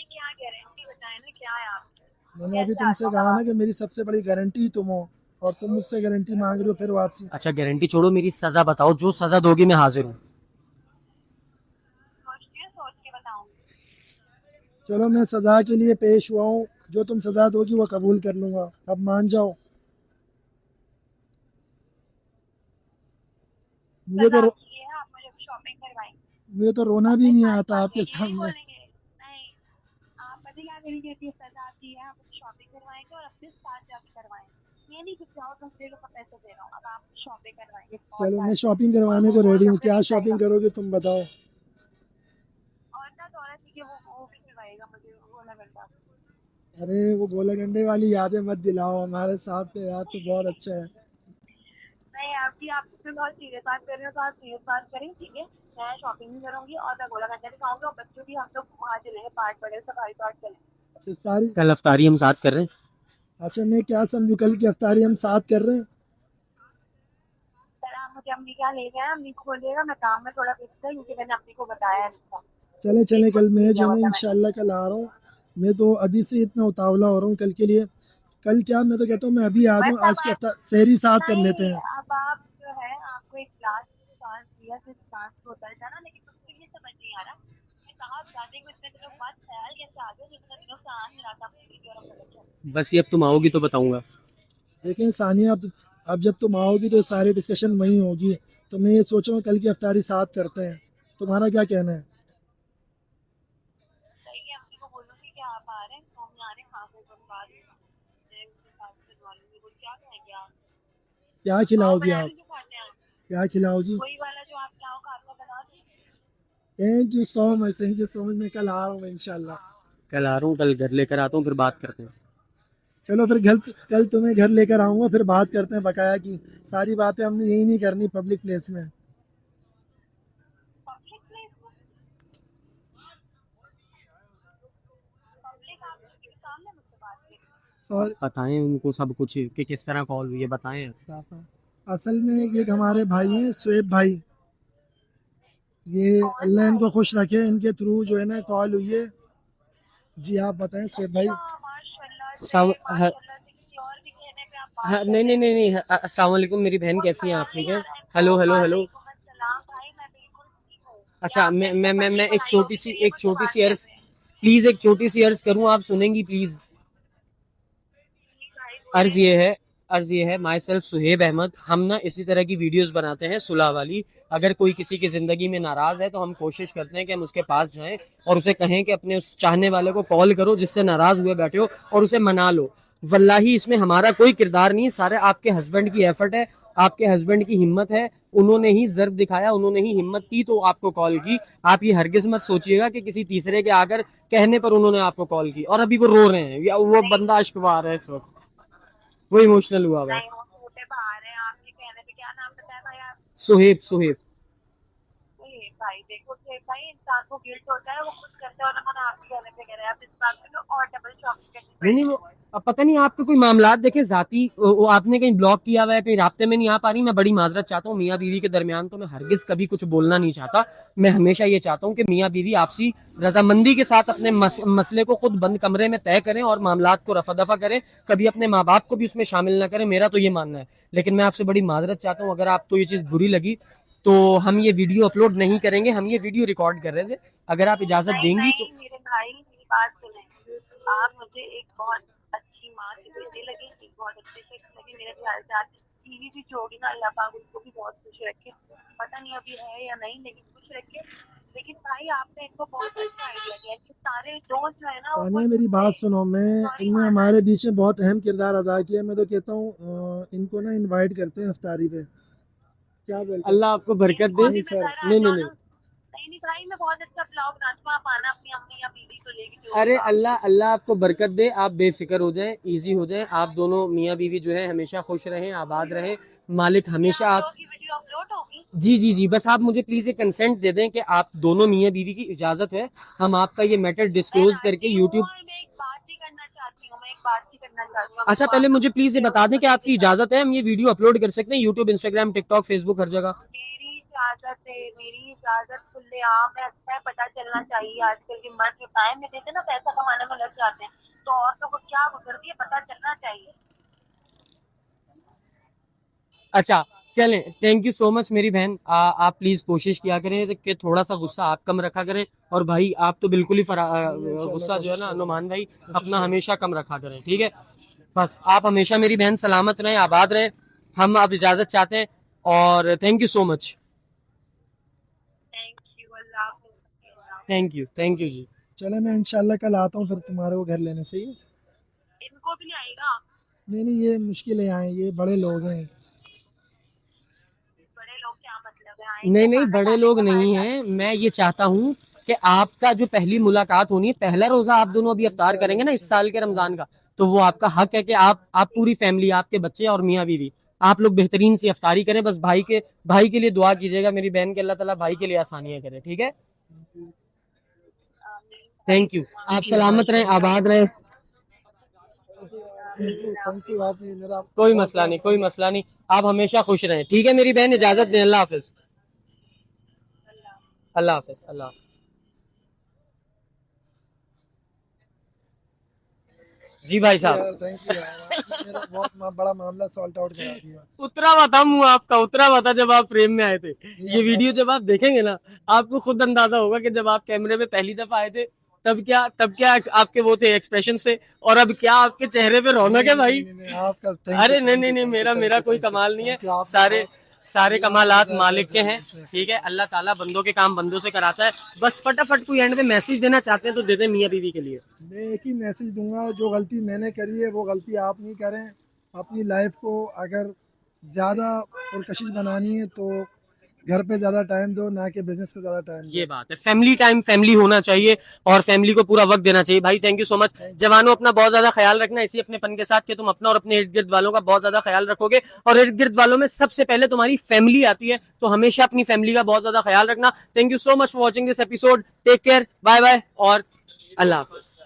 क्या गारंटी बताए ना, क्या है आपकी, मैंने अभी कैसे आ तुमसे जाऊँ मैं कहा ना वापस? कि मेरी सबसे बड़ी गारंटी तुम हो, और तुम मुझसे गारंटी मांग रहे हो फिर वापसी। अच्छा गारंटी छोड़ो, मेरी सजा बताओ, जो सजा दोगी मैं हाजिर हूँ। सोचती हूँ, सोच के बताऊंगी। चलो, मैं सज़ा के लिए पेश हुआ हूँ, जो तुम सज़ा दोगी वो कबूल कर लूँगा। अब मान जाओ। मुझे तो सजा रो- आपकी ये है, आप मुझे शॉपिंग करवाएंगे। मुझे तो रोना भी नहीं नहीं सारी आता बात है, आपके ये नहीं सामने। बोलेंगे, नहीं। आप पता क्या करेंगे कि सजा आपकी है, आप मुझे शॉपिंग करवाएंगे और अपने साथ जाके करवाएंगे, ये नहीं कि जाओ दस डेढ़ का पैसे दे रहा हूँ, अब आप शॉपिंग करवाएंगे बहुत चलो, मैं सारी, शॉपिंग और करवाने वो को रेडी गोल्ड हूँ। कपड़े क्या नहीं शॉपिंग लाएगा, करोगे तुम बताओ। और ना तो औरत थी कि वो भी करवाएगा मुझे, वो ना करता। अरे, वो गोले गंडे वाली यादें मत दिलाओ, हमारे साथ के याद तो बहुत अच्छा है। नहीं आपकी, आप इसमें बहुत सीरियस बात कर रहे हो, तो आप सीरियस बात करें, ठीक है। मैं शॉपिंग भी करूंगी और मैं गोला घंटा भी खाऊंगी, और बच्चों भी हम लोग वहाँ चलेंगे, पार्क पड़े सफारी पार्क चलेंगे। ये सारी, कल अफ्तारी हम साथ कर रहे हैं। अच्छा, मैं क्या समझूँ कल की अफ्तारी हम साथ कर रहे हैं? सर आप मुझे अम्मी क्या ले गए, अम्मी को बोलिएगा मैं काम में थोड़ा व्यस्त था, क्योंकि मैंने अम्मी को बताया नहीं था, चले चले, इनको कल नहीं मैं जो भेजा है हुआ ना था मैंने। इंशाल्लाह कल आ रहा हूँ। मैं तो अभी से इतना उतावला हो रहा हूँ कल के लिए। कल क्या, मैं तो कहता हूँ मैं अभी आ जाऊँ, बस अब आज की आप, अफ्तार सहरी साथ कर लेते नहीं हैं। अब आप जो है, आपको एक गिलास सांस दिया, फिर सांस को उतर जाना, लेकिन मुझको ये समझ नहीं आ रहा कि साहब शादी को इतने दिनों बाद ख्याल कैसे आ गया, जितने दिनों से आ नहीं रहा था अपनी बीवी और अपने बच्चों को। बस ये अब तुम आओगी तो बताऊंगा। देखें सानिया, अब जब तुम आओगी तो सारी डिस्कशन वहीं होगी। तो मैं ये सोच रहा हूँ कल की अफ्तारी साथ करते हैं। तुम्हारा क्या कहना है? सही है, अम्मी को बोलूंगी कि आप आ रहे हैं, मम्मी आ रहे हैं, हाँ फिर तुम बात, मैं उसके साथ करवा लूंगी, वो क्या कहेंगे आप। क्या आओ खिलाओगी बना आप? लीजिए, खाते हैं, क्या खिलाओगी? वही वाला जो आप चाहो खाते हो, बना दूंगी। Thank you so much, thank you so much. मैं कल आ रहा हूँ इंशाल्लाह। कल आ रहा हूँ, कल घर लेकर आता हूँ, फिर बात करते हैं। चलो फिर कल तुम्हें घर लेकर आऊँगा, फिर बात करते हैं बकाया की। सारी बातें हमने यही नहीं करनी पब्लिक प्लेस में। पब्लिक प्लेस में, पब्लिक आप किस सामने मुझसे बात करें। सॉरी, बताएं उनको सब कुछ कि किस तरह कॉल हुई है, बताएं। बताता हूँ। असल में ये हमारे भाई हैं, शुएब भाई। ये कौन अल्लाह भाई? इनको खुश रखे, इनके थ्रू जो है ना कॉल हुई है। जी आप बताएं शुएब भाई। अच्छा माशाल्लाह से, माशाल्लाह से, किसी और भी कहने पे आप बात हाँ, कर नहीं रहे नहीं हैं। नहीं नहीं, अस्सलाम वालेकुम, मेरी बहन वो कैसी हैं आप, ख्याल ठीक नहीं है? आ रहा है इनको, हेलो हेलो हेलो। वालेकुम अस्सलाम भाई, मैं बिल्कुल ठीक हूँ। या अच्छा, आपने अभी तक पढ़ी मैं पढ़ाई होगी तो ये एक मुझसे छोटी बात सी कर अर्ज, रहे हैं। प्लीज एक छोटी सी अर्ज करूं, आप सुनेंगी प्लीज? जी भाई अर्ज बोलिए। ये है, अर्ज ये है, माई सेल्फ सुहेब अहमद, हम ना इसी तरह की वीडियोस बनाते हैं सुलह वाली। अगर कोई किसी की जिंदगी में नाराज है तो हम कोशिश करते हैं कि हम उसके पास जाएं और उसे कहें कि अपने उस चाहने वाले को कॉल करो जिससे नाराज हुए बैठे हो और उसे मना लो। वल्लाही इसमें हमारा कोई किरदार नहीं है, सारे आपके हस्बैंड की एफर्ट है, आपके हस्बैंड की हिम्मत है, उन्होंने ही जर्फ दिखाया, उन्होंने ही हिम्मत की तो आपको कॉल की। आप ये हरगिज मत सोचिएगा कि किसी तीसरे के आकर कहने पर उन्होंने आपको कॉल की। और अभी वो रो रहे हैं, या वो बंदा अश्कवार है इस वक्त, वो इमोशनल हुआ हुआ है। नहीं, वो छोटे बाहर है आपके कहने पे। क्या नाम बताया भाई आप? सुहेब, सुहेब। ये भाई देखो कि भाई इंसान को गिल्ट होता है, वो खुद करते हैं और हम आपके कहने पे कह रहे हैं। आप इस बात पे तो और डबल शॉकिंग करनी नहीं नहीं, पड़ेगी। वो अब पता नहीं आपके कोई मामलात देखे जाती, वो आपने कहीं ब्लॉक किया हुआ है, कहीं रास्ते में नहीं आ पा रही। मैं बड़ी माजरत चाहता हूँ, मियाँ बीवी के दरमियान तो मैं हरगिज कभी कुछ बोलना नहीं चाहता। मैं हमेशा ये चाहता हूँ कि मियाँ बीवी आपसी रजामंदी के साथ अपने मसले को खुद बंद कमरे में तय करें और मामलात को रफा दफा करें, कभी अपने माँ बाप को भी उसमें शामिल ना करें। मेरा तो ये मानना है। लेकिन मैं आपसे बड़ी माजरत चाहता हूँ, अगर आपको ये चीज़ बुरी लगी तो हम ये वीडियो अपलोड नहीं करेंगे, हम ये वीडियो रिकॉर्ड कर रहे थे। अगर आप इजाजत नहीं देंगी तो। नहीं मेरे भाई, मेरी बात सुने। आप मुझे एक बहुत अच्छी माँ की बेटी लगी, एक बहुत अच्छे शख्स लगे मेरे ख्याल से। आपकी बीवी भी जो होगी ना, अल्लाह पाक उनको भी बहुत खुश रखे। पता नहीं अभी है या नहीं, लेकिन खुश रखे। लेकिन भाई आपने इनको बहुत अच्छा आइडिया दिया कि सारे दोस्त जो है ना वो सानिया मेरी बात सुनो, सॉरी इनने माना। हमारे बीच में बहुत अहम किरदार अदा किया। मैं तो कहता हूँ इनको ना इनवाइट करते हैं इफ्तारी पे, क्या बोलते हैं? अल्लाह आपको बरकत इनको दे। अभी नहीं मैं सर, घर आ नहीं नहीं जाऊँ नहीं, ना। नहीं नहीं भाई, मैं बहुत अच्छा पुलाव बनाती हूँ। आप आना अपनी अम्मी या बीवी को लेके, जो अरे होगा। अल्लाह अल्लाह आपको बरकत दे, आप बेफिक्र हो जाएं, इजी हो जाएं। आप दोनों मियाँ बीवी जो है हमेशा खुश रहें, आबाद रहें, मालिक क्या हमेशा हम आप। लोग की वीडियो अपलोड होगी? जी जी जी, बस आप मुझे प्लीज ये कंसेंट दे दें कि आप दोनों मियाँ बीवी की इजाजत है, हम आपका ये मैटर मैं डिस्क्लोज करके राजी हूँ यूट्यूब। और मैं एक बात भी करना चाहती हूँ। मैं एक बात भी करना चाहती हूँ। अच्छा आपको पहले आप मुझे प्लीज ये अपने बता दें कि पति के आपकी साथ। इजाजत है, हम ये वीडियो अपलोड कर सकते हैं यूट्यूब, इंस्टाग्राम, टिकटॉक, फेसबुक, हर जगह। मेरी इजाजत है, मेरी इजाजत खुलेआम है। अच्छा है, पता चलना चाहिए। आजकल के मर्द टाइम में देते ना, पैसा कमाने में लग जाते हैं, तो औरतों को क्या गुजरती है पता चलना चाहिए। अच्छा चलें, थैंक यू सो मच मेरी बहन। आप प्लीज कोशिश किया करें कि थोड़ा सा गुस्सा आप कम रखा करें। और भाई आप तो बिल्कुल ही इंशाल्लाह गुस्सा जो है कोशिश ना करूंगा, नुमान भाई, कोशिश अपना करूंगा। हमेशा कम रखा करें, ठीक है। बस आप हमेशा मेरी बहन सलामत रहें, आबाद रहें। हम अब इजाजत चाहते हैं और thank you so much. Thank you. अल्लाह हाफिज़। Thank you ji. चले, मैं इंशाल्लाह कल आता हूँ फिर तुम्हारे को घर लेने से ही। इनको भी ले आएगा? नहीं नहीं, ये मुश्किल है आए, ये बड़े लोग हैं। बड़े लोग क्या मतलब है? नहीं आएंगे, नहीं, खाना बड़े लोग खाएंगे हमारे नहीं साथ। हैं। मैं ये चाहता हूँ कि आपका जो पहली मुलाकात होनी है, पहला रोजा आप दोनों अभी अफ्तार करेंगे ना इस साल के रमजान का, तो वो आपका हक है कि आप पूरी फैमिली, आपके बच्चे और मियाँ बीवी, आप लोग बेहतरीन सी अफ्तारी करें। बस भाई के लिए दुआ कीजिएगा मेरी बहन के, अल्लाह ताला भाई के लिए आसानियां करे, ठीक है। आमीन। Thank you. आप थैंक यू सलामत रहें, आबाद रहें। थैंक यू, बात नहीं मेरा कोई बहुत मसला बहुत नहीं, कोई मसला नहीं। आप हमेशा खुश रहें, ठीक है मेरी बहन, इजाजत दें। अल्लाह हाफिज। अल्लाह हाफिज। अल्लाह हाफिज। जी भाई थैंक यू साहब। यार, थैंक यू यार, आपने मेरा बहुत बड़ा मामला सॉल्ट आउट करा दिया। उतरा हुआ था मुंह आपका, उतरा हुआ था जब आप फ्रेम में आए थे। ये वीडियो जब आप देखेंगे ना, आपको खुद अंदाजा होगा कि जब आप कैमरे में पहली दफा आए थे तब क्या आपके वो थे एक्सप्रेशन थे, और अब क्या आपके चेहरे पे रौनक है भाई। आपका थैंक यू, अरे नहीं थैंक नहीं यू, नहीं, थैंक यू, मेरा थैंक मेरा यू, कोई थैंक यू, कमाल नहीं है। Thank you. आपने सारे बहुत सारे अल्लाह कमालात जज़ा मालिक के खैर हैं, दे। ठीक है। अल्लाह ताला बंदों के काम बंदों से कराता है। बस फटाफट कोई एंड में मैसेज देना चाहते हैं तो दे दें मियाँ बीवी के लिए। मैं एक ही मैसेज दूंगा, जो गलती मैंने करी है वो गलती आप नहीं करें। अपनी लाइफ को अगर ज़्यादा पुरकशिश बनानी है तो घर पे ज़्यादा टाइम दो, ना कि बिजनेस को ज़्यादा टाइम ये दो। बात है, फैमिली टाइम फैमिली होना चाहिए और फैमिली को पूरा वक्त देना चाहिए। भाई thank you so much. Thank you. जवानों, अपना बहुत ज्यादा ख्याल रखना, इसी अपनेपन के साथ कि तुम अपना और अपने इर्द गिर्द वालों का बहुत ज्यादा ख्याल रखोगे, और इर्द गिर्द वालों में सबसे पहले तुम्हारी फैमिली आती है, तो हमेशा अपनी फैमिली का बहुत ज्यादा ख्याल रखना। Thank you so much for watching this episode. Take care, bye bye और अल्लाह हाफिज।